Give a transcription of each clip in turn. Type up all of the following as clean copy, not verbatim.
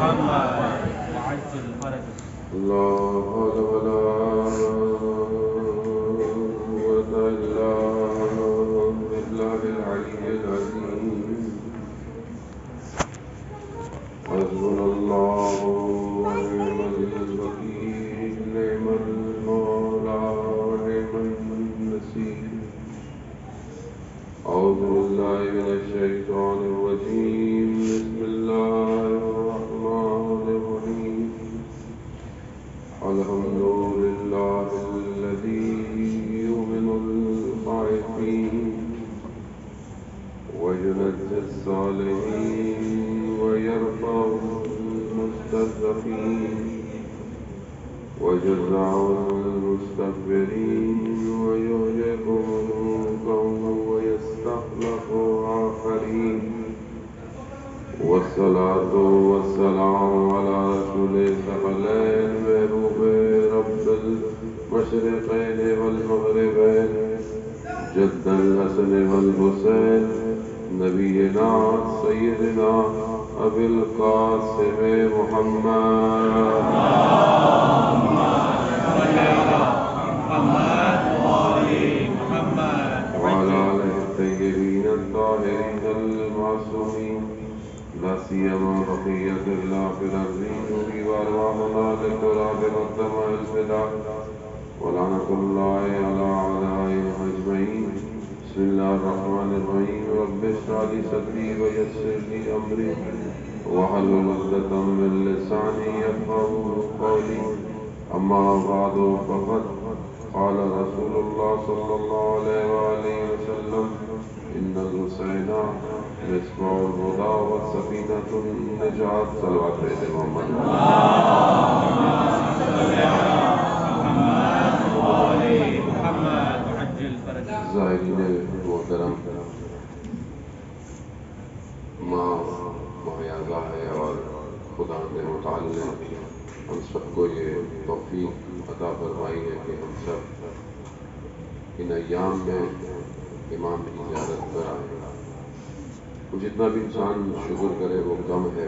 محمد وعجل فرجه. لا حول ولا قوة إلا بالله العلي العظيم. حسبنا الله ونعم الوكيل، نعم المولى ونعم النصير. أعوذ بالله من الشيطان الرجيم. بسم الله الرحمن الرحيم. الحمد لله الذي يؤمن الخائفين وينجي الصالحين ويرفع المستضعفين ويجزع المستكبرين ويهلك القوم ويستخلف آخرين. والصلاة والسلام على رسول الثقلين محبوب رب المشرقين والمغربين جد الحسن والحسين نبينا سيدنا أبي القاسم محمد وعلى آله الطيبين الطاهرين المعصومين، لا سيما بقية الله في الأرضين وأرواحنا للتراب والدماء الفداء، ولعنة الله على أعدائهم أجمعين. بسم الله الرحمن الرحيم. رب اشرح لي صدري ويسر لي أمري واحلل عقدة من لساني يفقهوا قولي. أما بعد فقد قال رسول الله صلى الله عليه وآله وسلم: إن الحسين مصباح الهدى والسفينة النجاة. صلوات محمد. ظاہرین محترم، ماں مہیازہ ہے اور خدا نے متعال نے ہم سب کو یہ توفیق عطا فرمائی ہے کہ ہم سب ان ایام میں امام کی زیارت پر آئے. جتنا بھی انسان شکر کرے وہ کم ہے،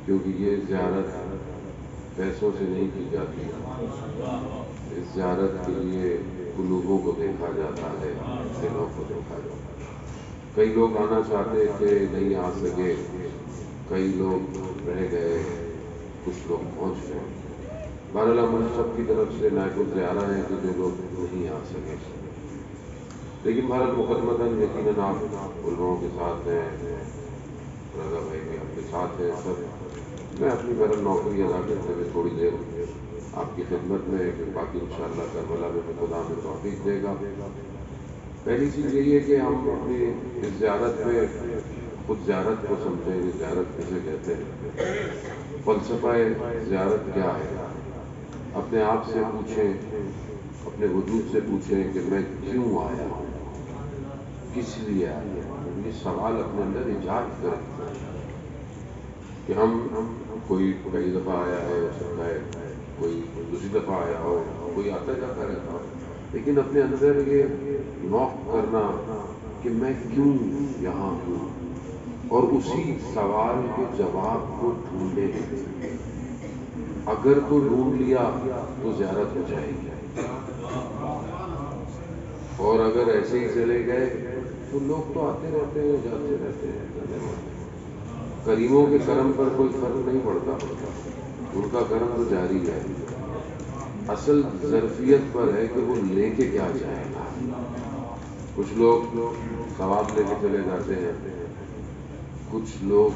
کیونکہ یہ زیارت پیسوں سے نہیں کی جاتی. اس زیارت کے لیے قلوبوں کو دیکھا جاتا ہے، دلوں کو دیکھا جاتا ہے. کئی لوگ آنا چاہتے تھے نہیں آ سکے، کئی لوگ رہ گئے، کچھ لوگ پہنچ گئے. بہرحال ہم سب کی طرف سے نائب الزیارہ ہیں کہ جو لوگ نہیں آ سکے. لیکن بھارت مقدمتاً یقیناً آپ علماء کے ساتھ ہیں، رضا بھائی بھی آپ کے ساتھ ہیں. سب میں اپنی بہرحال نوکری ادا کرتے ہوئے تھوڑی دیر آپ کی خدمت میں، کہ باقی انشاءاللہ کربلا میں خدا میں توفیق دے گا. پہلی چیز یہی ہے کہ ہم اپنی اس زیارت میں خود زیارت کو سمجھیں کہ زیارت کسے کہتے ہیں، فلسفہ زیارت کیا ہے. اپنے آپ سے پوچھیں، اپنے وجود سے پوچھیں کہ میں کیوں آیا ہوں، کس لیے آیا ہوں. یہ سوال اپنے اندر ایجاد کریں کہ ہم کوئی کئی دفعہ آیا ہے، ہو سکتا ہے کوئی دوسری دفعہ آیا ہو، کوئی آتا جاتا رہتا ہو، لیکن اپنے اندر یہ نوک کرنا کہ میں کیوں یہاں ہوں، اور اسی سوال کے جواب کو ڈھونڈے. اگر تو ڈھونڈ لیا تو زیارت ہو جائے گی، اور اگر ایسے ہی چلے گئے تو لوگ تو آتے رہتے ہیں، جاتے رہتے ہیں. کریموں کے کرم پر کوئی فرق نہیں پڑتا، ان کا کرم تو جاری ہے. اصل ظرفیت پر ہے کہ وہ لے کے کیا جائے گا. کچھ لوگ ثواب لے کے چلے جاتے ہیں، کچھ لوگ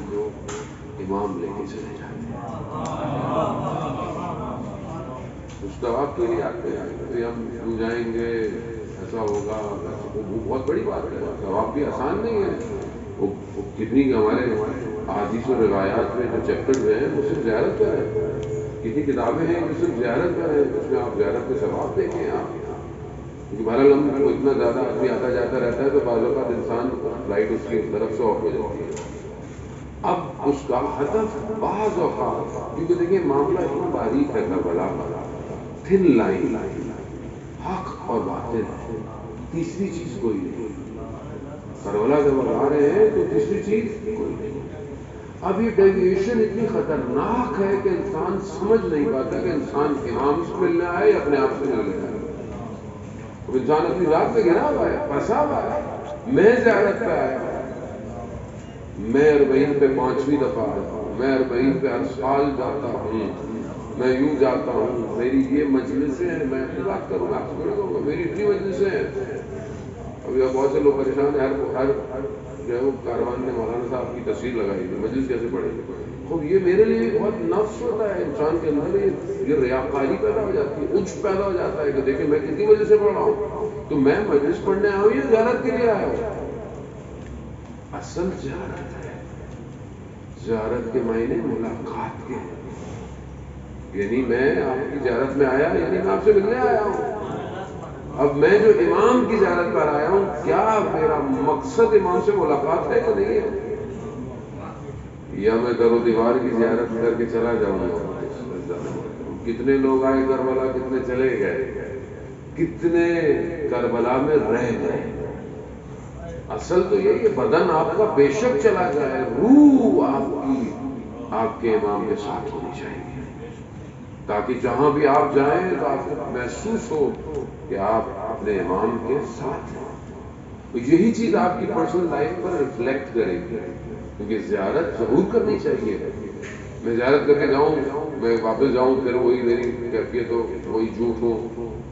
امام لے کے چلے جاتے ہیں. کچھ ثواب کے لیے آتے ہیں کہ ہم کیوں جائیں گے، ایسا ہوگا. وہ بہت بڑی بات ہے. ثواب بھی آسان نہیں ہے. وہ کتنی ہمارے احادیث و روایات میں جو چیپٹر ہیں وہ صرف زیارت پر ہے. کتنی کتابیں ہیں جو صرف زیارت پر ہیں، جس میں آپ زیارت کے ثواب دیکھیں. آپ کیونکہ بہرحال ہم کو اتنا زیادہ آدمی آتا جاتا رہتا ہے تو بعض اوقات انسان فلائٹ اس کی طرف سے آف ہو جاتی ہے. اب اس کا ہدف بعض اوقات، کیونکہ دیکھیں معاملہ اتنا باریک ہے، کربلا تھن لائن، حق اور باطل، تیسری چیز کوئی نہیں. کربلا جب آ رہے ہیں تو تیسری چیز کوئی نہیں. اب یہ ڈیویشن اتنی خطرناک ہے کہ انسان سمجھ نہیں پاتا کہ انسان امام سے ملنے آئے یا اپنے آپ سے ملنے آئے. اب انسان اپنی ذات پہ گرا ہوا ہے، پھنسا ہوا ہے. میں زیارت پہ آیا ہوں، میں اربعین پہ 5ویں دفعہ آیا ہوں، میں اربعین پہ ہر سال جاتا ہوں، میں یوں جاتا ہوں. میری یہ مجلسیں ہیں، میں اپنی بات کروں گا، آپ سے کروں گا، میری اتنی مجلسیں ہیں. ابھی بہت سے لوگ پریشان ہیں، ہر جو ہے وہ کاروان نے مولانا صاحب کی تصویر لگائی تھی، مجلس کیسے پڑھیں گے. خوب یہ میرے لیے بہت نفس ہوتا ہے انسان کے اندر، یہ ریاکاری پیدا ہو جاتی ہے، عجب پیدا ہو جاتا ہے کہ دیکھیں میں کتنی مجلس سے پڑھ رہا ہوں، تو میں مجلس پڑھنے آیا ہوں یا زیارت کے لیے آیا ہوں. اصل زیارت ہے، زیارت کے معنی ملاقات کے ہیں. یعنی میں آپ کی زیارت میں آیا، یعنی میں آپ سے ملنے آیا ہوں. اب میں جو امام کی زیارت پر آیا ہوں، کیا میرا مقصد امام سے ملاقات ہے یا نہیں ہے، یا میں در و دیوار کی زیارت کر کے چلا جاؤں گا. کتنے لوگ آئے کربلا، کتنے چلے گئے، کتنے کربلا میں رہ گئے. اصل تو یہی ہے، بدن آپ کا بے شک چلا جائے، روح آپ کے امام کے ساتھ ہونی چاہیے، تاکہ جہاں بھی آپ جائیں تو آپ کو محسوس ہو کہ آپ اپنے امام کے ساتھ ہیں. تو یہی چیز آپ کی پرسنل لائف پر ریفلیکٹ کرے گی، کیونکہ زیارت ضرور کرنی چاہیے. میں زیارت کر کے جاؤں، میں واپس جاؤں، پھر وہی میری کیفیت ہو، وہی جھوٹ ہو،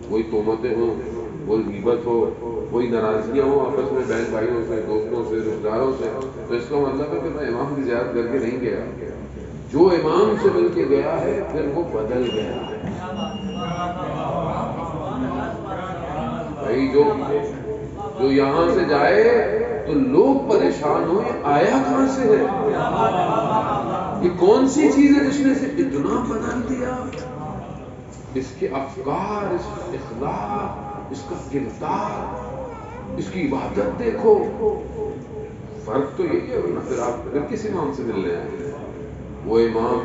وہی تہمتیں ہوں، وہی غیبت ہو، وہی ناراضگیاں ہوں آپس میں بہن بھائیوں سے، دوستوں سے، رشتہ داروں سے، تو اس کا مطلب ہے کہ میں امام کی زیارت کر کے نہیں گیا. جو امام سے مل کے گیا ہے پھر وہ بدل گیا ہے. بھائی جو یہاں سے جائے تو لوگ پریشان ہو، یہ آیا کہاں سے ہے، یہ کون سی چیز ہے جس نے اسے اتنا بدل دیا. اس کے افکار، اس کے اخلاق، اس کا کردار، اس کی عبادت دیکھو. فرق تو یہی ہے، ورنہ پھر آپ پھر کس امام سے مل رہے ہیں. وہ امام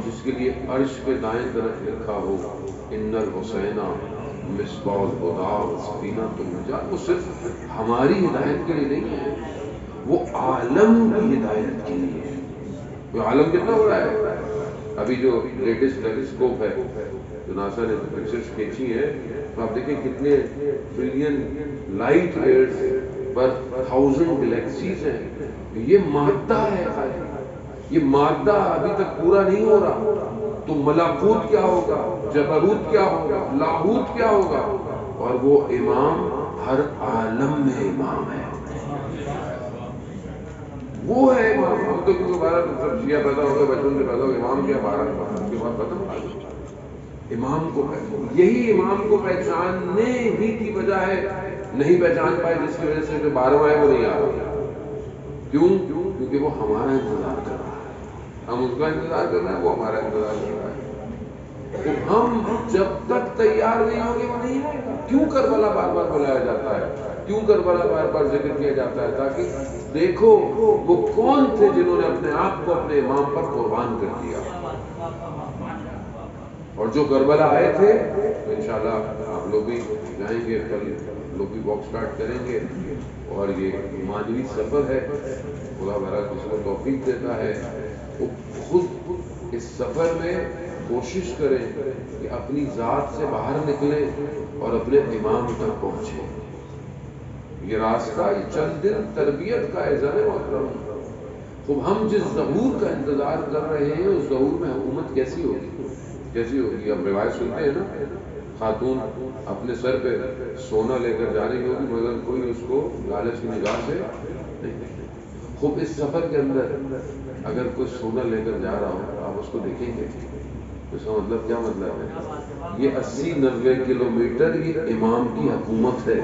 جس کے لیے عرش کے دائیں طرف لکھا ہو ان الحسین مصباح الہدی وسفینۃ النجات، وہ صرف ہماری ہدایت کے لیے نہیں ہے، وہ عالم کی ہدایت کے لیے ہے. وہ عالم کتنا بڑا ہے. ابھی جو لیٹسٹ ٹیلیسکوپ ہے جو ناسا نے پکچرز کھینچی ہیں، تو آپ دیکھیں کتنے ٹریلین لائٹ ایئرز پر 1000 گلیکسیز ہیں. یہ مادہ ہے، یہ مادہ ابھی تک پورا نہیں ہو رہا. تو ملکوت کیا ہوگا، جبروت کیا ہوگا، لاہوت کیا ہوگا. اور وہ امام ہر عالم میں امام ہے، وہ ہے امام. ہم تو کیونکہ بارہ سب شیعہ پیدا ہو گئے، بچپن سے پیدا ہو گئے، امام کیا 12 کے بعد ختم ہو گیا. امام کو یہی امام کو پہچاننے ہی کی وجہ ہے نہیں پہچان پائے، جس کی وجہ سے جو 12واں ہے وہ نہیں آ رہا. کیوں؟ کیونکہ وہ ہمارا انتظار کر رہا ہے، ہم اس کا انتظار کر رہے ہیں، وہ ہمارا انتظار کر رہا ہے. تو ہم جب تک تیار نہیں ہوں گے وہ نہیں آئے گا. کیوں کربلا بار بار بلایا جاتا ہے، کیوں کربلا بار بار ذکر کیا جاتا ہے؟ تاکہ دیکھو وہ کون تھے جنہوں نے اپنے آپ کو اپنے امام پر قربان کر دیا. اور جو کربلا آئے تھے تو انشاءاللہ آپ لوگ بھی جائیں گے، کل لوگ بھی واک سٹارٹ کریں گے. اور یہ مانوی سفر ہے، خدا بہرحال جس کو توفیق دیتا ہے وہ خود اس سفر میں کوشش کریں کہ اپنی ذات سے باہر نکلیں اور اپنے امام تک پہنچیں. یہ راستہ، یہ چند دن تربیت کا ہے ذرا محترم. تو ہم جس ظہور کا انتظار کر رہے ہیں اس ظہور میں حکومت کیسی ہوگی، کیسی ہوگی. ہم روایت سنتے ہیں نا، خاتون اپنے سر پہ سونا لے کر جا رہی ہوگی مگر کوئی اس کو لالچ کی نگاہ سے نہیں. خوب اس سفر کے اندر اگر کوئی سونا لے کر جا رہا ہو آپ اس کو دیکھیں گے، اس کا مطلب کیا مطلب ہے؟ یہ 80-90 کلومیٹر یہ امام کی حکومت ہے.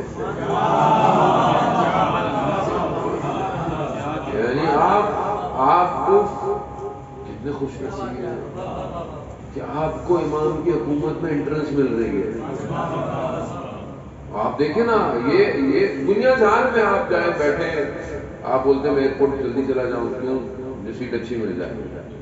یعنی آپ کو کتنے خوش نصیب ہیں کہ آپ کو امام کی حکومت میں انٹرنس مل رہی ہے. آپ دیکھیں نا، یہ دنیا جہان میں آپ جائیں بیٹھیں، آپ بولتے ہیں میں ایئرپورٹ جلدی چلا جاؤں، کیوں؟ مجھے سیٹ اچھی مل جائے،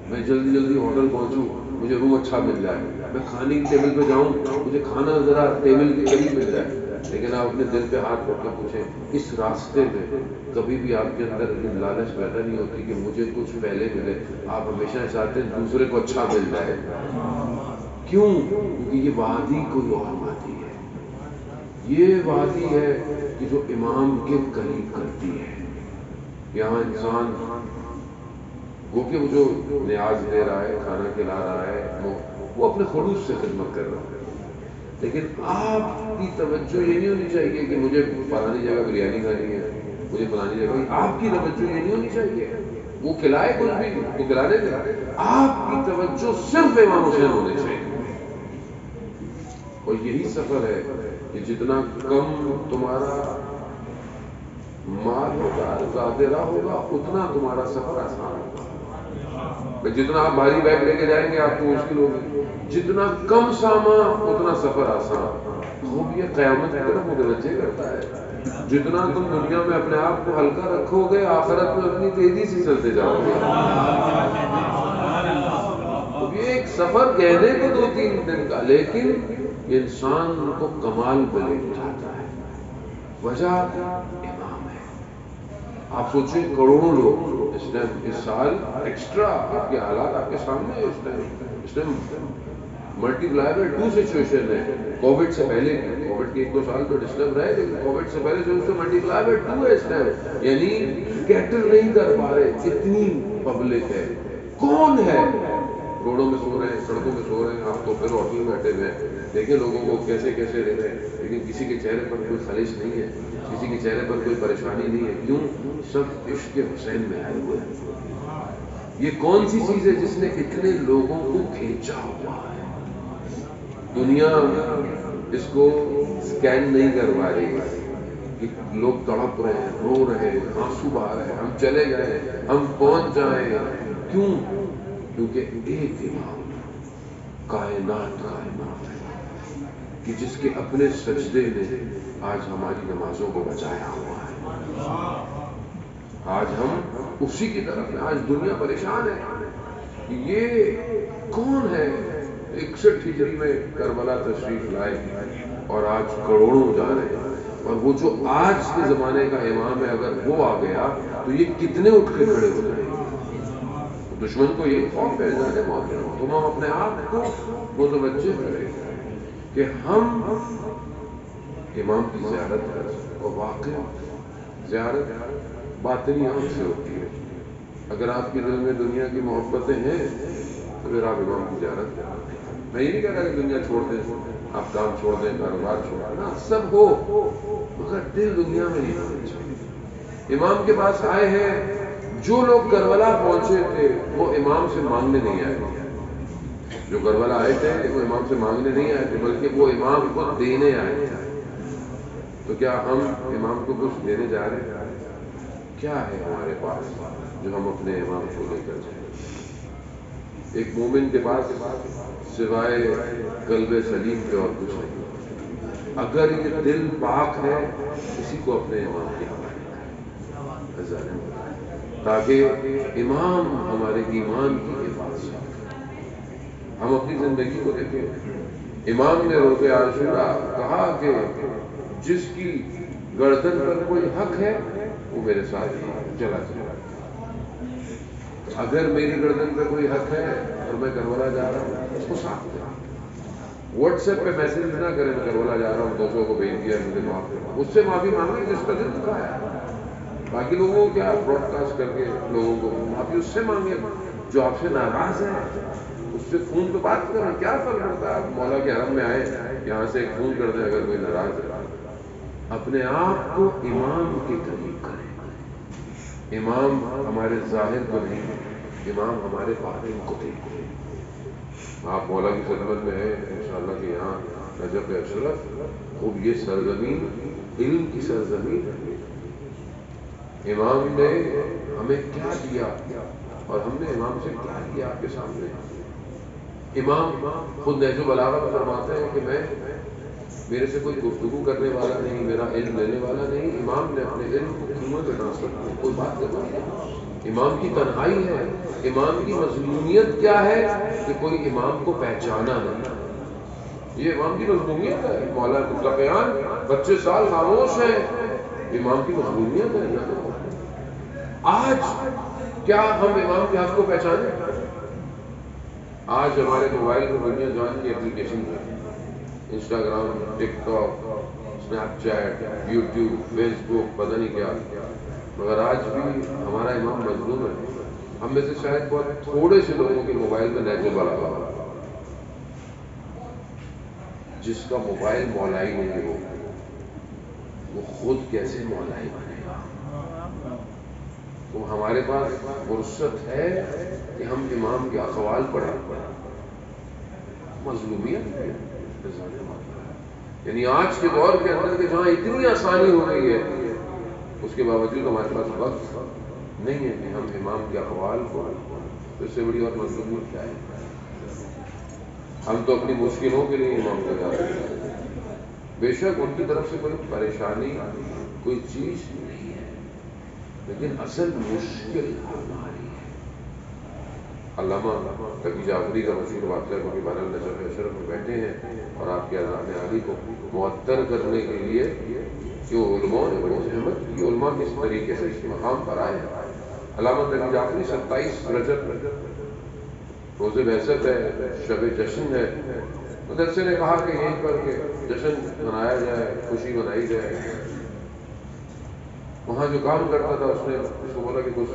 میں جلدی ہوٹل پہنچوں، مجھے روم اچھا مل جائے، میں کھانے کی ٹیبل پہ جاؤں، مجھے کھانا ذرا ٹیبل کے قریب مل جائے. لیکن آپ اپنے دل پہ ہاتھ رکھ کے پوچھیں اس راستے میں کبھی بھی آپ کے اندر لالچ پیدا نہیں ہوتی کہ مجھے کچھ پہلے ملے. آپ ہمیشہ چاہتے ہیں دوسرے کو اچھا مل جائے. کیوں؟ کیونکہ یہ وادی کوئی اور وادی ہے. یہ وادی ہے کہ جو امام کے قریب کرتی ہے. یہاں انسان وہ کہ وہ جو نیاز دے رہا ہے، کھانا کھلا رہا ہے، وہ اپنے خلوص سے خدمت کر رہا ہے. لیکن آپ کی توجہ یہ نہیں ہونی چاہیے کہ مجھے فلانی جگہ بریانی کھانی ہے، مجھے فلانی جگہ. آپ کی توجہ یہ نہیں ہونی چاہیے وہ کھلائے کچھ بھی وہ کھلانے دے. آپ کی توجہ صرف امام حسین ہونے چاہیے. اور یہی سفر ہے کہ جتنا کم تمہارا مال ہوگا، ظاہرہ ہوگا، اتنا تمہارا سفر آسان ہوگا. جتنا آپ بھاری بیگ لے کے جائیں گے آپ کو مشکل ہوگی. جتنا کم سامان اتنا سفر آسان. خوب یہ قیامت کی طرف متوجہ کرتا ہے. جتنا تم دنیا میں اپنے آپ کو ہلکا رکھو گے، آخرت میں اپنی تیزی سے چلتے جاؤ گے. تو یہ ایک سفر کہنے کو 2-3 دن کا، لیکن انسان کو کمال پہ لے جاتا ہے. وجہ امام ہے. آپ سوچیں کروڑوں لوگ اس سال ایکسٹرا آپ کے حالات آپ کے سامنے ہے. اس time multiply by 2 situation ہے. کووڈ سے پہلے کووڈ کے 1-2 سال تو ڈسٹرب رہے، لیکن کووڈ سے پہلے جو اس کو ملٹی پلائی بائی 2 ہے اس ٹائم. یعنی کیٹر نہیں کر پا رہے، اتنی پبلک ہے. کون ہے؟ روڈوں میں سو رہے ہیں، سڑکوں میں سو رہے ہیں، آپ تو پھر ہوٹل میں بیٹھے ہوئے ہیں. دیکھیں لوگوں کو کیسے کیسے رہ رہے ہیں، لیکن کسی کے چہرے پر کوئی خلش نہیں ہے، کسی کے چہرے پر کوئی پریشانی نہیں ہے. کیوں؟ سب عشق حسین میں آئے ہوئے ہیں. یہ کون سی چیز ہے جس نے اتنے لوگوں کو کھینچا ہوا ہے؟ دنیا اس کو سکین نہیں کر پا رہی. لوگ تڑپ رہے ہیں، رو رہے ہیں، آنسو بہا رہے ہیں، ہم چلے گئے، ہم پہنچ جائیں. کیوں؟ کیونکہ ایک امام کائنات کا امام ہے کہ جس کے اپنے سجدے نے آج ہماری نمازوں کو بچایا ہوا ہے. آج ہم اسی کی طرف ہیں. آج دنیا پریشان ہے. یہ کون ہے؟ 61 ہجری میں کربلا تشریف لائے اور آج کروڑوں جا رہے ہیں. اور وہ جو آج کے زمانے کا امام ہے، اگر وہ آ گیا تو یہ کتنے اٹھ کے کھڑے ہو جائیں گے. دشمن کو یہ خوف ہے جانے موت. تم ہم اپنے آپ کو متوجہ کریں کہ ہم امام کی زیارت کریں. اور واقعی زیارت باطنی آنکھ سے ہوتی ہے. اگر آپ کے دل میں دنیا کی محبتیں ہیں تو پھر آپ امام کی زیارت کریں. میں یہ نہیں کہہ رہا کہ دنیا چھوڑ دیں، آپ کام چھوڑ دیں، کاروبار چھوڑ دیں، سب ہو، مگر دل دنیا میں نہیں ہونا چاہیے. امام کے پاس آئے ہیں. جو لوگ کربلا پہنچے تھے وہ امام سے مانگنے نہیں آئے تھے. جو کربلا آئے تھے وہ امام سے مانگنے نہیں آئے تھے، بلکہ وہ امام کو دینے آئے تھے. تو کیا ہم امام کو کچھ دینے جا رہے ہیں؟ کیا ہے ہمارے پاس جو ہم اپنے امام کو لے کر جائیں؟ ایک مومن کے پاس سوائے قلب سلیم کے اور کچھ نہیں. اگر یہ دل پاک ہے کسی کو اپنے امام کے حوالے کریں تاکہ امام ہمارے ایمان کی حفاظت کرے. ہم اپنی زندگی کو دیکھیں. امام نے روزہ عاشورہ کہا کہ جس کی گردن پر کوئی حق ہے وہ میرے ساتھ چلا چلا. اگر میری گردن پہ کوئی حق ہے اور میں کربلا جا رہا ہوں اس کو ساتھ دیں. واٹس ایپ پہ میسج نہ کریں میں کربلا جا رہا ہوں، 200 کو بھیج دیا مجھے معاف کرو. اس سے معافی مانگیں جس کا دل دکھا ہے. باقی لوگوں کو کیا براڈ کاسٹ کر کے لوگوں کو معافی اس سے مانگیں جو آپ سے ناراض ہے. اس سے فون پہ بات کریں، کیا فرق پڑتا ہے؟ آپ مولا کے حرم میں آئے، یہاں سے ایک فون کر دیں اگر کوئی ناراض ہے. اپنے آپ کو امام کے قریب کریں. امام ہمارے ظاہر کو نہیں، امام ہمارے باطن کو دیکھیں. آپ مولا کی خدمت میں ہیں انشاءاللہ کہ یہاں نجف اشرف خوب یہ سرزمین علم کی سرزمین. امام نے ہمیں کیا دیا اور ہم نے امام سے کیا دیا آپ کے سامنے. امام خود نہج البلاغہ میں فرماتے ہیں کہ میرے سے کوئی گفتگو کرنے والا نہیں، میرا علم لینے والا نہیں. امام نے اپنے علم کو کنویں میں ٹرانسفر کیا. کوئی بات کرنا، امام کی تنہائی ہے. امام کی مظلومیت کیا ہے کہ کوئی امام کو پہچانا نہیں. یہ امام کی مظلومیت ہے. مولا مطلقیان بچے سال خاموش ہیں، امام کی مظلومیت ہے. آج کیا ہم امام کے حق کو پہچانے؟ آج ہمارے موبائل میں دنیا جان کی اپلیکیشن ہے، Instagram, TikTok, Snapchat, YouTube, Facebook, پتہ نہیں کیا. مگر آج بھی ہمارا امام مظلوم ہے. ہم میں سے شاید بہت تھوڑے سے لوگوں کے موبائل میں نیٹ بڑا ہوا، جس کا موبائل مولائی نہیں ہو وہ خود کیسے مولائی بنے گا؟ تو ہمارے پاس فرصت ہے کہ ہم امام کے اقوال پڑھیں. مظلومیت ہے. یعنی آج کے دور کے اندر کہ جہاں اتنی آسانی ہو گئی ہے، اس کے باوجود ہمارے پاس وقت نہیں ہے کہ ہم امام کے اقوال کو، اس سے بڑی اور مظلومیت کیا ہے؟ ہم تو اپنی مشکلوں کے لیے امام کو جاتے ہیں. بے شک ان کی طرف سے کوئی پریشانی، کوئی چیز نہیں ہے، لیکن اصل مشکل ہماری ہے. علامہ تقی جعفری کا مشہور واقعہ کو بارہ نجف اشرف میں بیٹھے ہیں اور آپ کے اذان عالی کو معطر کرنے کے لیے کہ علماء نے بڑی زحمت کی، علماء کس طریقے سے اس مقام پر آئے. علامہ تقی جعفری 27 رجب روز بعثت ہے، شب جشن ہے. مدرسے نے کہا کہ یہیں پر کے جشن منایا جائے، خوشی منائی جائے. وہاں جو کام کرتا تھا اس نے اس کو بولا کہ کچھ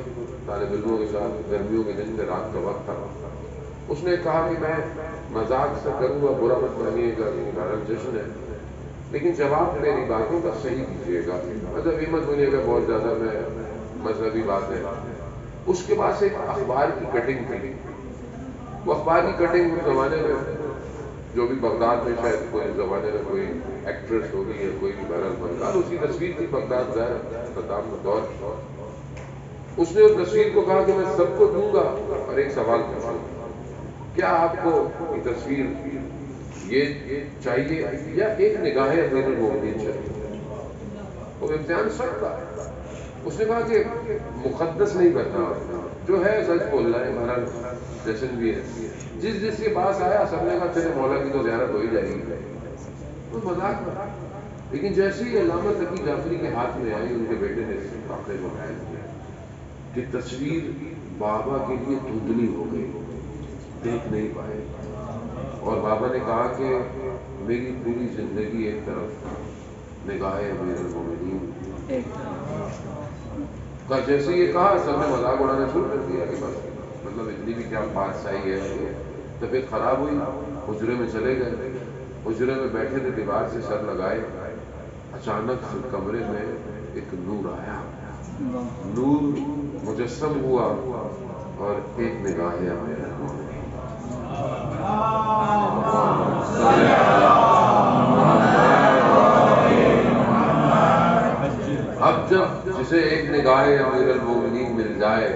طالب علموں کے ساتھ، گرمیوں کے دن سے رات کا وقت تھا، اس نے کہا کہ میں مذاق سے کروں گا، برا مت مانیے گا، بہرحال جشن ہے، لیکن جواب میری باتوں کا صحیح دیجیے گا، مذہبی مت بولیے گا بہت زیادہ میں مذہبی بات ہے. اس کے پاس ایک اخبار کی کٹنگ تھی. وہ اخبار کی کٹنگ اس زمانے میں جو بھی بغداد میں شاید کوئی زمانے میں کوئی ایکٹریس ہوگی یا کوئی بھی بہرحال بغداد اس کی تصویر تھی، بغداد ظاہر صدام کا دور. اس نے اس تصویر کو کہا کہ میں سب کو دوں گا اور ایک سوال پوچھوں گا، کیا آپ کو یہ تصویر یہ چاہیے یا ایک نگاہ امیر المومنین چاہیے؟ وہ امتحان سب کا. اس نے کہا کہ مقدس نہیں کرنا، جو ہے سچ بولنا ہے، بہرحال جشن بھی ہے. جس کے پاس آیا سب نے کہا تیرے مولا کی تو زیارت ہو ہی جائے گی. تو مذاق تھا. لیکن جیسے ہی علامہ تقی جعفری کے ہاتھ میں آئی، ان کے بیٹے نے اس واقعے کو بیان کیا کہ تصویر بابا کے لیے دھندلی ہو گئی، دیکھ نہیں پائے. اور بابا نے کہا کہ میری پوری زندگی ایک طرف، نگاہ امیر المومنین کا. جیسے یہ کہا سب نے مذاق اڑانا شروع کر دیا کہ بس مطلب اتنی بھی کیا بادشاہی ہے. طبیعت خراب ہوئی، حجرے میں چلے گئے. حجرے میں بیٹھے تھے، دیوار سے سر لگائے. اچانک سے کمرے میں ایک نور آیا، نور مجسم ہوا اور ایک نگاہ امیر المومنین. اب جب جسے ایک نگاہ امیر المومنین مل جائے،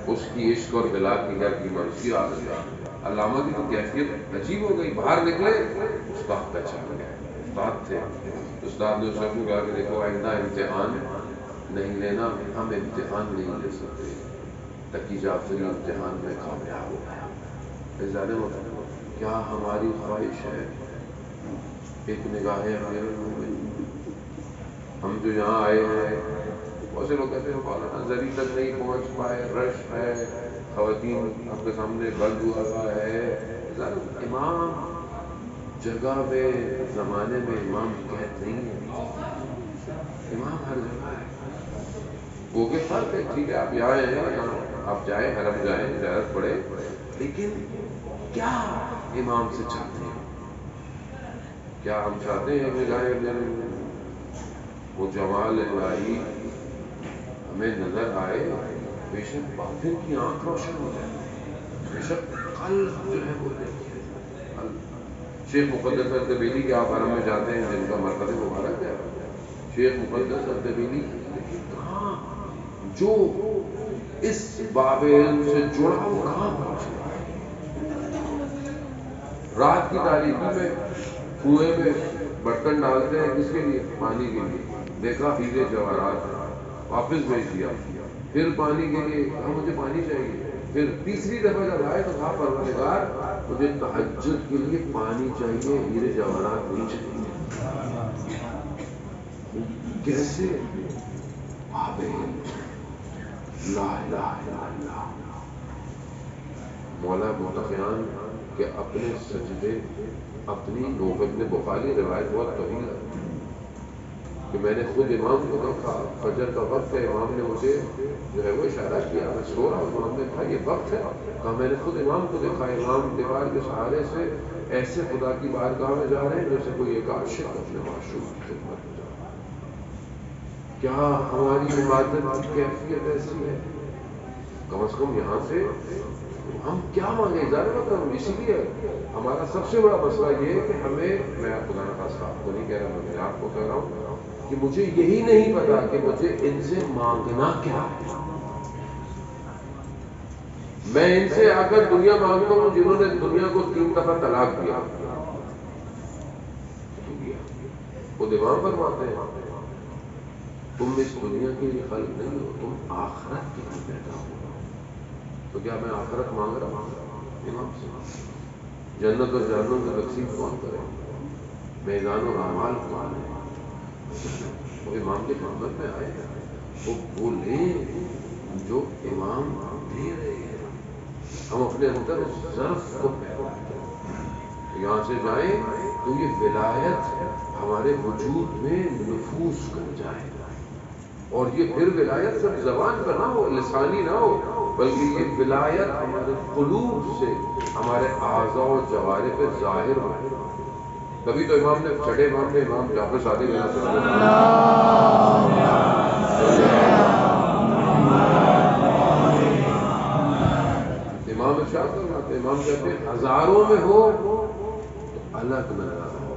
اس کی عشق اور بلا کی گھر کی مرضی آ گئی. علامہ کی تو کیفیت عجیب ہو گئی. باہر نکلے، استاد پہچان گئے. استاد تھے. استاد نے سب کو کہا کہ دیکھو آئندہ امتحان نہیں لینا، ہم امتحان نہیں لے سکتے. تقی جعفری امتحان میں کامیاب ہو گیا. کیا ہماری خواہش ہے ایک نگاہ امیر المومنین؟ ہم جو یہاں آئے ہیں، بہت سے لوگ کہتے ہیں مولانا زری تک نہیں پہنچ پائے، رش ہے، خواتین آپ کے سامنے بند ہوا ہے. امام جگہ میں، زمانے میں امام قید نہیں ہے، امام ہر جگہ ہے. وہ کہ فرق ہے، ٹھیک ہے آپ یہاں ہیں، یہاں آپ جائیں، حرم جائیں، زیارت پڑھیں، لیکن کیا امام سے چاہتے ہیں؟ کیا ہم چاہتے ہیں نگاہ امیر وہ جمال الہی ہمیں نظر آئے؟ بے شک باطن کی آنکھ روشن ہو جائے، بے شک قلب جو ہے وہ دیکھے. شیخ مقدس اردبیلی کے آپ حرم میں جاتے ہیں، جن کا مرکز مبارک ہے شیخ مقدس اردبیلی، لیکن کہاں جو اس باب علم سے جڑا وہ کہاں پہنچے؟ رات کی تاریکی میں کنویں میں برتن ڈالتے ہیں، کس کے لیے؟ پانی کے لیے. دیکھا ہیرے جواہرات، واپس بھیج دیا. پھر پانی کے لیے کہا مجھے پانی چاہیے. پھر تیسری دفعہ جب آئے تو کہا پروردگار مجھے تہجد کے لیے پانی چاہیے، ہیرے جواہرات نہیں چاہیے. کیسے آبے لا الہ الا اللہ مولا متقیان کہ اپنے سجدے اپنی نوح ابن بخاری روایت بہت طویل ہے کہ میں نے خود امام کو دیکھا، فجر کا وقت ہے، امام نے مجھے جو ہے وہ اشارہ کیا، میں سو رہا ہوں، امام نے کہا یہ وقت ہے، کہا میں نے خود امام کو دیکھا، امام دیوار کے سہارے سے ایسے خدا کی بارگاہ میں جا رہے ہیں جیسے کوئی ایک عاشق اپنے معشوق کی خدمت میں جا رہا ہے۔ کیا ہماری عبادت کی کیفیت ایسی ہے؟ کم از کم یہاں سے ہم کیا مانگے؟ اجازت ہم اسی لیے ہمارا سب سے بڑا مسئلہ یہ ہے کہ ہمیں، میں خدا نخواستہ آپ کو نہیں کہہ رہا، میں آپ کو کہہ رہا ہوں کہ مجھے یہی نہیں پتا کہ مجھے ان سے مانگنا کیا ہے۔ میں ان سے آ کر دنیا مانگتا ہوں جنہوں نے دنیا کو 3 دفعہ طلاق دیا، وہ امام فرماتے ہیں تم اس دنیا کے لیے خلق نہیں ہو، تم آخرت کے لیے پیدا ہو۔ تو کیا میں آخرت مانگ رہا ہوں امام سے؟ جنت اور جہنم کی تقسیم کون کرے؟ میدان اور اعمال کون ہے؟ وہ امام کی خدمت میں آئے، وہ بولے جو امام دے رہے ہیں، ہم اپنے اندر اس ظرف کو پیدا کریں، یہاں سے جائیں تو یہ ولایت ہمارے وجود میں نفوذ کر جائے، اور یہ پھر ولایت صرف زبان پر نہ ہو، لسانی نہ ہو، بلکہ یہ ولایت ہمارے قلوب سے ہمارے اعضاء و جوارح پہ ظاہر ہو۔ کبھی تو امام نے چھٹے امام نے امام جعفر صادق علیہ السلام امام ارشاد فرماتے، امام کہتے ہیں ہزاروں میں ہو تو الگ نظر ہو،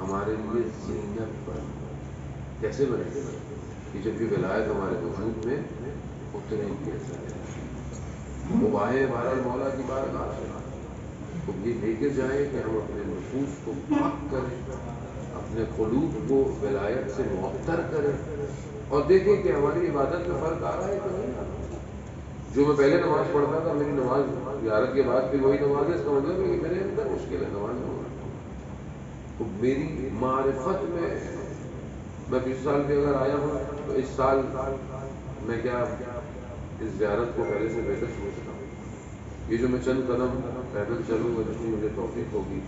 ہمارے لیے زینت بن۔ کیسے بنے کہ جب یہ ولایت ہمارے وجود میں اترے گی، وہ آئے ہمارے مولا کی بارگاہ سے، تو یہ لے کے جائیں کہ ہم اپنے نفوس کو پاک کریں، اپنے قلوب کو ولایت سے معطر کریں، اور دیکھیں کہ ہماری عبادت میں فرق آ رہا ہے کہ نہیں آ رہا۔ جو میں پہلے نماز پڑھتا تھا، میری نماز زیارت کے بعد پھر وہی نماز ہے، اس کا مطلب ہے کہ میرے اندر مشکل ہے نماز میں ہونا۔ تو میری معرفت میں پچھلے سال بھی اگر آیا ہوں تو اس سال میں کیا اس زیارت کو پہلے سے بہتر سمجھتا ہوں۔ یہ جو میں چند قدم پیدل چلوں گا، جس میں مجھے توفیق ہوگی،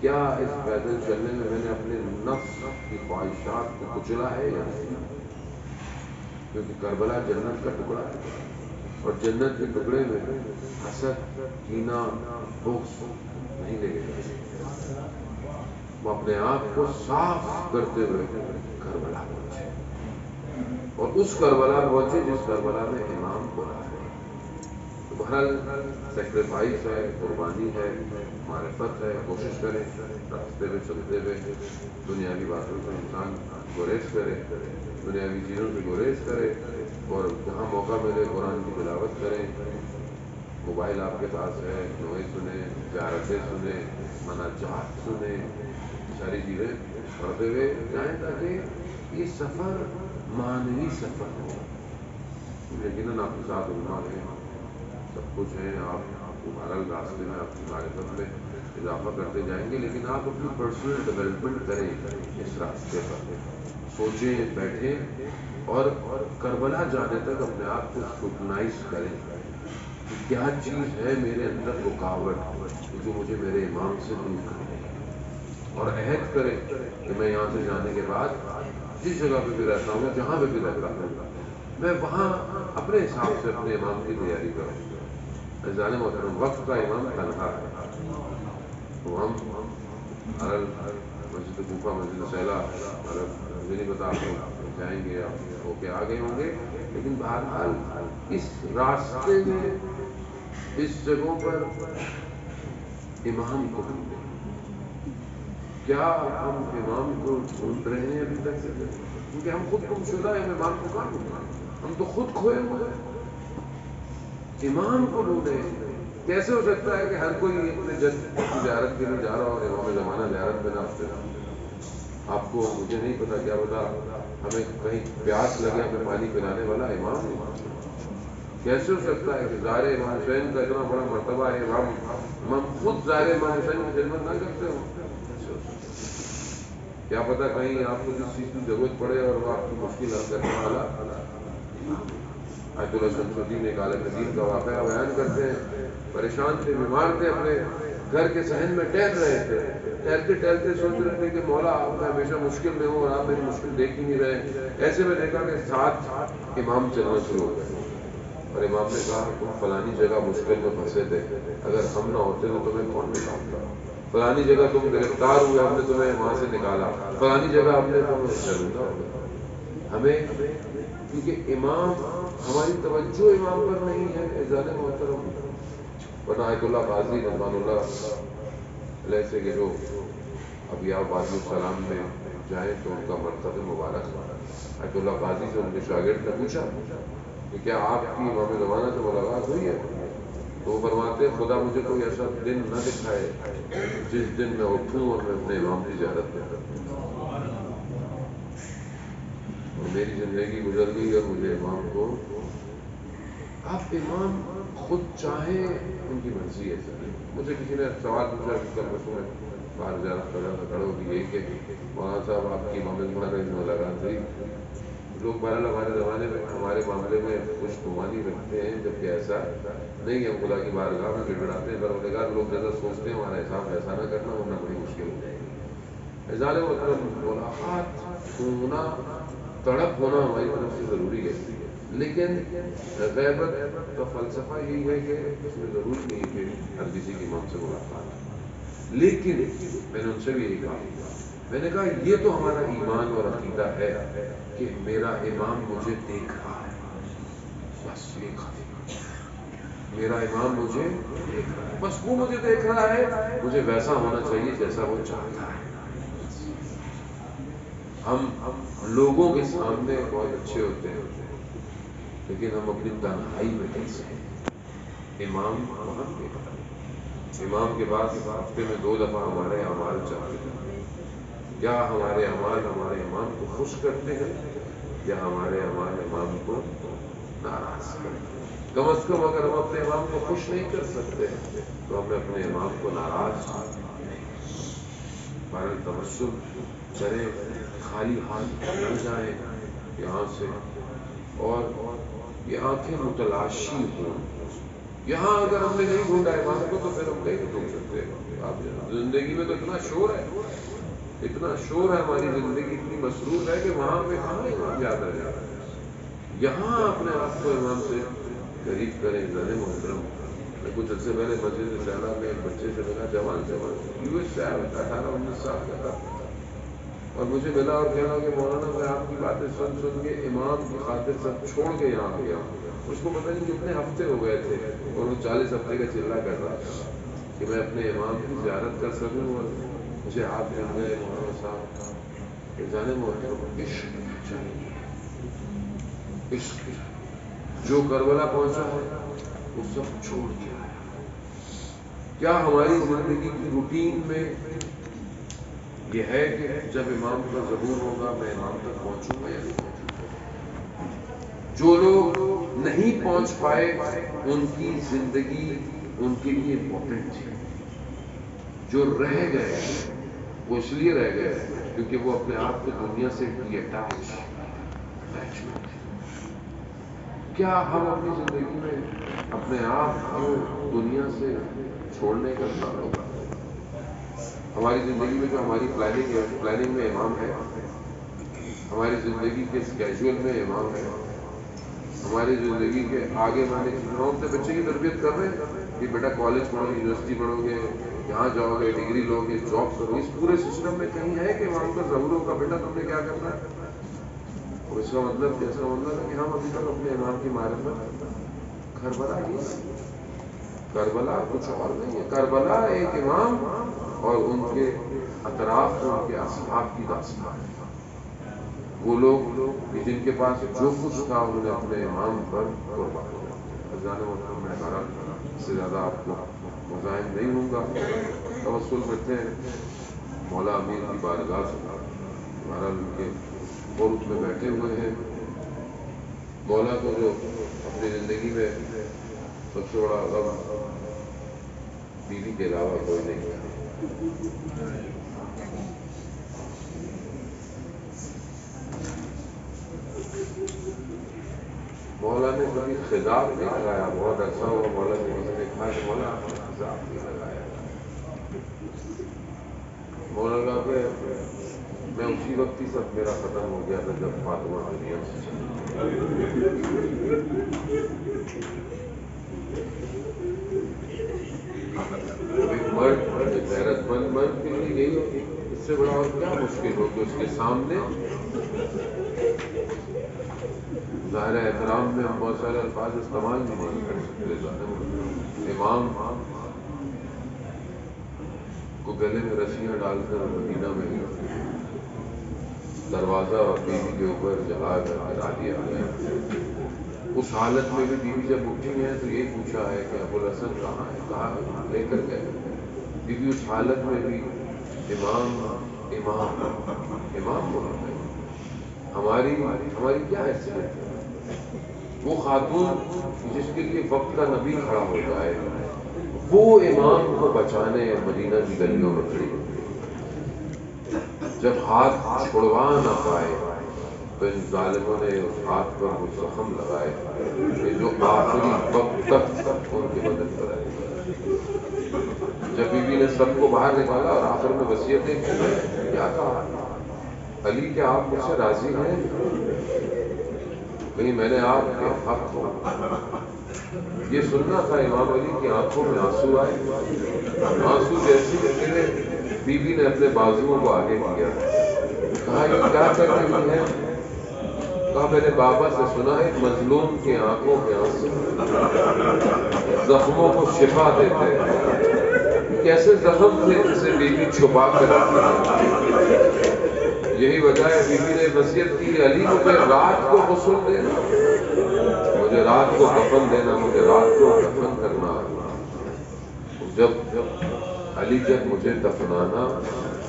کیا اس پیدل چلنے میں نے اپنے نفس کی خواہشات کو کچلا ہے یا نہیں؟ کیونکہ کربلا جنت کا ٹکڑا ہے، اور جنت کے ٹکڑے میں حسد، کینہ، بغض نہیں لے گئے۔ وہ اپنے آپ کو صاف کرتے ہوئے کربلا پہنچے، اور اس کربلا پہنچے جس کربلا میں امام کو رہا ہے۔ تو بہرحال سیکریفائس ہے، قربانی ہے، معرفت ہے، کوشش کریں راستے میں چلتے ہوئے دنیاوی باتوں سے انسان گریز کرے، دنیاوی چیزوں سے گریز کرے، اور جہاں موقع ملے قرآن کی تلاوت کریں، موبائل آپ کے پاس ہے، نوئے سنیں، زیارتیں سنیں، مناجات سنیں، ساری چیزیں پڑھتے ہوئے جائیں تاکہ یہ سفر معنوی سفر ہو۔ یقیناً آپ کے ساتھ علماء ہیں، سب کچھ ہے، آپ بہرحال راستے میں آپ کی معرفت میں اضافہ کرتے جائیں گے، لیکن آپ اپنی پرسنل ڈیولپمنٹ کریں اس راستے پر، سوچیں، بیٹھیں، اور کربلا جانے تک اپنے آپ کو اسکروٹنائز کریں کہ کیا چیز ہے میرے اندر رکاوٹ جو مجھے میرے امام سے دور کر رہی ہے، اور عہد کریں کہ میں یہاں سے جانے کے بعد جس جگہ پہ بھی رہتا ہوں، جہاں پہ بھی رہتا ہوں، میں وہاں اپنے حساب سے اپنے امام کی تیاری کروں۔ ظالم محترم، وقت کا امام تنہا ہے، تو ہم مسجد کوفہ، مسجد سیلا، مجھے نہیں پتا آپ لوگ جائیں گے یا ہو کے آ گئے ہوں گے، لیکن بہرحال اس راستے میں اس جگہوں پر امام کو ڈھونڈیں۔ کیا ہم امام کو ڈھونڈ رہے ہیں ابھی تک؟ کیونکہ ہم خود گم شدہ ہیں، ہم امام کو کہاں ڈھونڈیں؟ ہم تو خود کھوئے ہوئے ہیں۔ امام کو ڈھونڈیں۔ کیسے ہو سکتا ہے کہ ہر کوئی اپنے جد کی زیارت کے لیے جا رہا ہو اور امام زمانہ زیارت پہ نہ ہوتے؟ آپ کو، مجھے نہیں پتا، کیا پتا ہمیں کہیں پیاس لگے ہمیں پانی پلانے والا امام نہیں۔ کیسے ہو سکتا ہے کہ ظاہر امام حسین کا اتنا بڑا مرتبہ ہے، امام خود ظاہر امام حسین کی خدمت نہ کرتے ہوں؟ کیا پتہ کہیں آپ کو جس چیز کی ضرورت پڑے اور وہ آپ کی مشکل حل کرنے والا آیت اللہ شمس الدین ایک عالم دین کا واقعہ بیان کرتے ہیں. پریشان تھے، بیمار تھے، اپنے گھر کے صحن میں ٹہل رہے تھے، ٹہلتے ٹہلتے سوچ رہے تھے کہ مولا میں ہمیشہ مشکل میں ہوں اور آپ میری مشکل دیکھ ہی نہیں رہے. ایسے میں دیکھا کہ ساتھ امام چلنا شروع ہو گئے اور امام نے کہا تم فلانی جگہ مشکل میں پھنسے تھے، اگر ہم نہ ہوتے تو تمہیں کون نکالتا؟ فلانی جگہ تم گرفتار ہوئے، ہم نے تمہیں وہاں سے نکالا، فلانی جگہ ہم نے تمہیں شرمندہ ہو. ہمیں کیونکہ امام ہماری توجہ امام پر نہیں ہے اعزاز محترم. ورنہ آیت اللہ قاضی رضوان اللہ علیہ سے کہ جو ابھی آپ بعد السلام میں جائیں تو ان کا مرتبہ مبارک. آیت اللہ قاضی سے ان کے شاگرد نے پوچھا کہ کیا آپ کی امام زمانہ سے ملاقات ہوئی ہے؟ تو وہ فرماتے ہیں خدا مجھے کوئی ایسا دن نہ دکھائے جس دن میں اٹھوں اور میں اپنے امام کی زیارت میں کروں. اور میری زندگی گزر گئی اور مجھے امام کو، آپ امام خود چاہیں ان کی مرضی ہے. مجھے کسی نے سوال پوچھا کہ کل پرسوں میں باہر جا رہا تھا، کھڑا ہو کہ یہی کہ مولانا صاحب آپ کی امام زمانہ سے ملاقات ہوئی. لوگ بہرحال ہمارے زمانے میں ہمارے معاملے میں کچھ گمانی رکھتے ہیں، جبکہ ایسا نہیں ہے. خدا کی بارگاہ میں گڑگڑاتے ہیں، پروردگار لوگ زیادہ سوچتے ہیں ہمارا حساب ایسا نہ کرنا ورنہ بڑی مشکل ہو جائے گی. اظہار مطلب ملاقات ہونا، تڑپ ہونا ہماری طرف سے ضروری ہے، لیکن غیبت کا فلسفہ یہی ہے کہ اس میں ضرور نہیں کہ ہر کسی کی امام سے ملاقات. لیکن میں نے ان سے بھی یہی کہا، میں نے کہا یہ تو ہمارا ایمان اور عقیدہ ہے کہ میرا امام مجھے دیکھ رہا ہے، بس یہ کہا، میرا امام مجھے دیکھ رہا ہے، بس وہ مجھے دیکھ رہا ہے، مجھے ویسا ہونا چاہیے جیسا وہ چاہتا ہے. ہم لوگوں کے سامنے بہت اچھے ہوتے ہیں لیکن ہم اپنی تنہائی میں کیسے ہیں؟ امام وہاں دیکھتا ہے. امام کے بعد ہفتے میں 2 دفعہ ہمارے اعمال چاہتے ہیں. کیا ہمارے اعمال ہمارے امام کو خوش کرتے ہیں یا ہمارے اعمال امام کو ناراض کرتے ہیں؟ کم از کم اگر ہم اپنے امام کو خوش نہیں کر سکتے تو ہمیں اپنے امام کو ناراض نہیں. بہرحال توسل کریں، خالی ہاتھ نہ جائیں یہاں سے، اور یہ آنکھیں متلاشی ہوں. یہاں اگر ہم نے نہیں ڈھونڈا امام کو تو پھر ہم نہیں ڈھونڈ سکتے. آپ زندگی میں تو اتنا شور ہے، اتنا شور ہے، ہماری زندگی اتنی مصروف ہے کہ وہاں پہ کہاں امام یاد رہ جاتا ہے. یہاں اپنے آپ کو امام سے قریب کریں. ذرے محترم، میں کچھ عرصے پہلے مسجد سیالہ میں ایک بچے سے ملا، جوان یو ایس سے آیا، 18-19 سال کا تھا، اور مجھے ملا اور کہنا کہ مولانا میں آپ کی باتیں سن سن کے امام کی خاطر سب چھوڑ کے یہاں آ گیا. اس کو پتہ نہیں کتنے ہفتے ہو گئے تھے اور وہ 40 ہفتے کا چلہ کر رہا تھا کہ میں اپنے امام کی زیارت کر سکوں. اور مجھے آپ مل گئے مولانا صاحب. جانے محترم، عشق چاہیے، عشق جو کربلا پہنچا ہے وہ سب چھوڑ دیا ہے. کیا ہماری زندگی کی روٹین میں یہ ہے کہ جب امام کا ظہور ہوگا میں امام تک پہنچوں گا یا نہیں پہنچوں گا؟ جو لوگ نہیں پہنچ پائے ان کی زندگی ان کے لیے امپورٹنٹ تھی. جو رہ گئے وہ اس لیے رہ گئے کیونکہ وہ اپنے آپ کو دنیا سے ڈی اٹیچ. کیا ہم اپنی زندگی میں اپنے آپ کو دنیا سے چھوڑنے کا تعلق ہے؟ ہماری زندگی میں جو ہماری پلاننگ میں امام ہے، ہماری زندگی کے اسکیجول میں امام ہے، ہماری زندگی کے آگے بڑھنے کی، ہم اپنے بچے کی تربیت کر رہے ہیں کہ بیٹا کالج پڑھو گے، یونیورسٹی پڑھو گے، یہاں جاؤ گے، ڈگری لو گے، جاب کرو. اس پورے سسٹم میں کہیں ہے کہ امام کا ظہور ہوگا بیٹا تم نے کیا کرنا ہے؟ اور اس کا مطلب ہے کہ ہم ابھی تک اپنے امام کی معرفت کربلا ہی ہے. کربلا کچھ اور نہیں ہے. کربلا ایک امام اور ان کے اطراف ان کے اصحاب کی داستان ہے. وہ لوگ جن کے پاس جو کچھ تھا انہوں نے اپنے امام پر قربان کیا. جانے وقت میں اس سے زیادہ آپ کو مزاحم نہیں ہوں گا. توسل کرتے ہیں مولا امیر کی بارگاہ سے، ہمارا ان کے قرب میں بیٹھے ہوئے ہیں. مولا کو جو اپنی زندگی میں سب سے بڑا غم بیوی کے علاوہ کوئی نہیں ہے. مولا نے کبھی خضاب نہیں لگایا. بہت عرصہ ہوا مولا نے کسی نے کہا کہ مولا آپ نے خضاب نہیں لگایا. مولا کہا کہ میں اسی وقت ہی سب میرا ختم ہو گیا تھا جب فاطمہ دنیا سے چلی. ایک مرد غیرت مند مرد کے لیے یہی اس سے بڑا اور کیا مشکل ہو کہ اس کے سامنے ظاہر احترام میں ہم بہت سارے الفاظ استعمال نہیں کر سکتے. امام کو گلے میں رسیاں ڈال کر مدینہ میں دروازہ اور بیوی کے اوپر جلا کر گرا دیا گیا. اس حالت میں بھی بیوی جب اٹھی ہے تو یہی پوچھا ہے کہ ابوالحسن کہاں ہے, کہاں لے کر گئے. بیوی اس حالت میں بھی امام امام امام بولتا ہے. ہماری کیا حیثیت ہے؟ وہ خاتون جس کے لیے وقت کا نبی کھڑا ہو جائے وہ امام کو بچانے مدینہ کی گلیوں میں کھڑی ہوتی ہے. جب ہاتھ چھڑوا نہ پائے تو ان ظالموں نے اس ہاتھ پر وہ زخم لگائے کہ جو آخری وقت تک ان کے بدن پر رہے. جب بیوی نے سب کو باہر نکالا اور آخر میں وصیتیں کی, کیا کہا, علی کیا آپ مجھ سے راضی ہیں؟ کہیں میں نے آپ کے حق ہو. یہ سننا تھا امام علی کی آنکھوں میں آنسو آئے. آنسو جیسی گرے بیوی نے اپنے بازوؤں کو آگے کیا, کہا یہ کیا کر رہی ہے؟ کہا میں نے بابا سے سنا ہے مظلوم کی آنکھوں کے آنسو زخموں کو شفا دیتے ہیں. کیسے زخم تھے جسے بیوی چھپا کر رکھی. یہی وجہ ہے بیوی نے وصیت کی علی مجھے رات کو غسل دینا, مجھے رات کو کفن دینا, مجھے رات کو دفن کرنا. جب مجھے دفنانا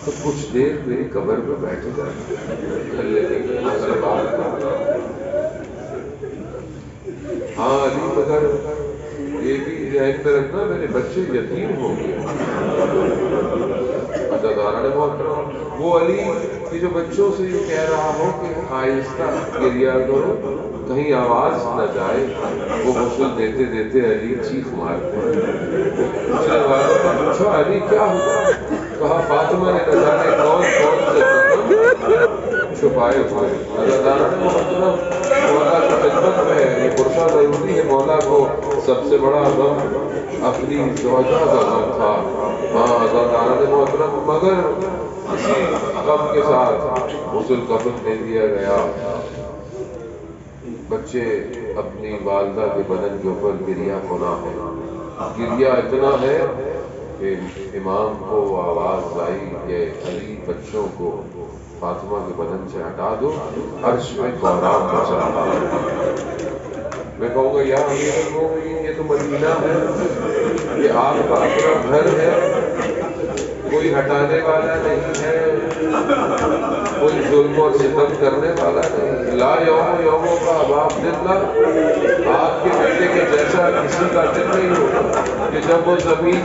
تو کچھ دیر میری قبر پہ بیٹھ جائے. ہاں علی مگر یہ بھی ذہن میں رکھنا میرے بچے یتیم ہو گئے. وہ علی کہ جو بچوں سے یہ کہہ رہا ہو کہ آہستہ گریا کرو کہیں آواز نہ جائے, وہ غسل دیتے دیتے علی چیخ مارتے. پوچھنے والوں نے پوچھا علی کیا ہوا؟ کہا فاطمہ نے نہ جانے کون سے چھپائے ہوئے. مولا کی خدمت میں یہ پرسہ ضروری ہے. مولا کو سب سے بڑا غم اپنی زوجہ کا غم تھا. ہاں عزاداران محترم, مگر اسی غم کے ساتھ غسل کفن دے دیا گیا. بچے اپنی والدہ کے بدن کے اوپر گریا ہونا ہے. گریا اتنا ہے کہ امام کو آواز آئی کہ علی بچوں کو فاطمہ کے بدن سے ہٹا دو, عرش میں بحران مچ رہا ہے. میں کہوں گا یا امیر المومنین یہ تو مدینہ ہے, یہ آپ کا اپنا گھر ہے, کوئی ہٹانے والا نہیں ہے, کوئی ظلم اور ستم کرنے والا نہیں. لا یوموں کا اباب دن آپ کے بیٹے کے جیسا کسی کا دن نہیں ہوگا کہ جب وہ زمین